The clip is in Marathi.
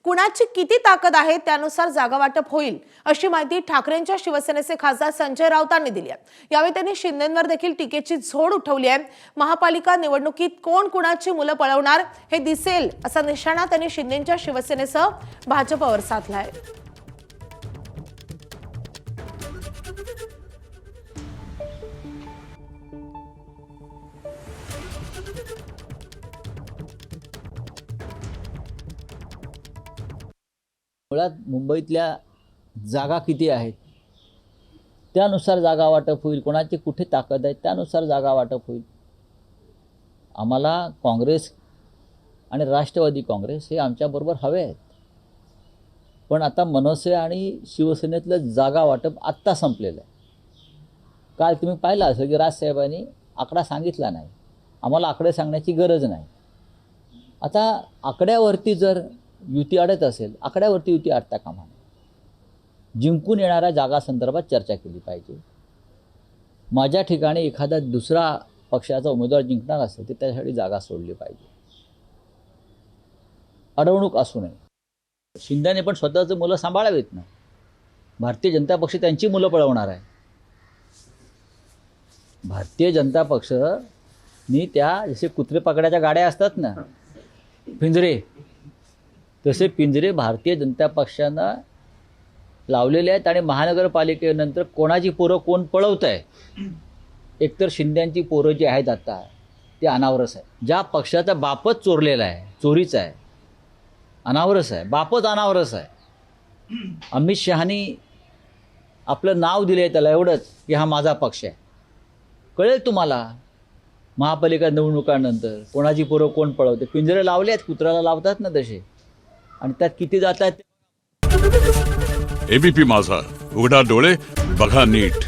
कुणाची किती ताकद आहे त्यानुसार जागा वाटप होईल अशी माहिती ठाकरेंच्या शिवसेनेचे खासदार संजय राऊतांनी दिली आहे। यावेळी त्यांनी शिंदेंवर देखील टीकेची झोड उठवली आहे। महापालिका निवडणुकीत कोण कुणाची मुलं पळवणार हे दिसेल असा निशाणा त्यांनी शिंदेंच्या शिवसेनेसह भाजपवर साधला आहे। मुळात मुंबईतल्या जागा किती आहेत त्यानुसार जागा वाटप होईल, कोणाची कुठे ताकद आहे त्यानुसार जागा वाटप होईल। आम्हाला काँग्रेस आणि राष्ट्रवादी काँग्रेस हे आमच्याबरोबर हवे आहेत, पण आता मनसे आणि शिवसेनेतलं जागा वाटप आत्ता संपलेलं आहे। काल तुम्ही पाहिलं असेल की राजसाहेबांनी आकडा सांगितला नाही, आम्हाला आकडे सांगण्याची गरज नाही। आता आकड्यावरती जर युती अडत असेल, आकड्यावरती युती अडता कामा नये। जिंकून येणाऱ्या जागासंदर्भात चर्चा केली पाहिजे। माझ्या ठिकाणी एखादा दुसरा पक्षाचा उमेदवार जिंकणार असेल तर त्यासाठी जागा सोडली पाहिजे, अडवणूक असू नये। शिंदेने पण स्वतःची मुलं सांभाळावीत ना। भारतीय जनता पक्ष त्यांची मुलं पळवणार आहे। भारतीय जनता पक्षनी त्या जसे कुत्रे पकडायच्या गाड्या असतात ना, पिंजरे, तसे पिंजरे भारतीय जनता पक्षानं लावलेले आहेत। आणि महानगरपालिकेनंतर कोणाची पोरं कोण पळवत आहे, एकतर शिंद्यांची पोरं जी आहेत आता ते अनावरस आहे। ज्या पक्षाचा बापच चोरलेला आहे, चोरीचा आहे, अनावरस आहे, बापच अनावरस आहे। अमित शहानी आपलं नाव दिलं आहे त्याला एवढंच की हा माझा पक्ष आहे। कळेल तुम्हाला महापालिका निवडणुकांनंतर कोणाची पोरं कोण पळवते। पिंजरे लावले आहेत, कुत्र्याला लावतात ना तसे, आणि त्यात किती जातात। एबीपी माझा, उघडा डोळे बघा नीट।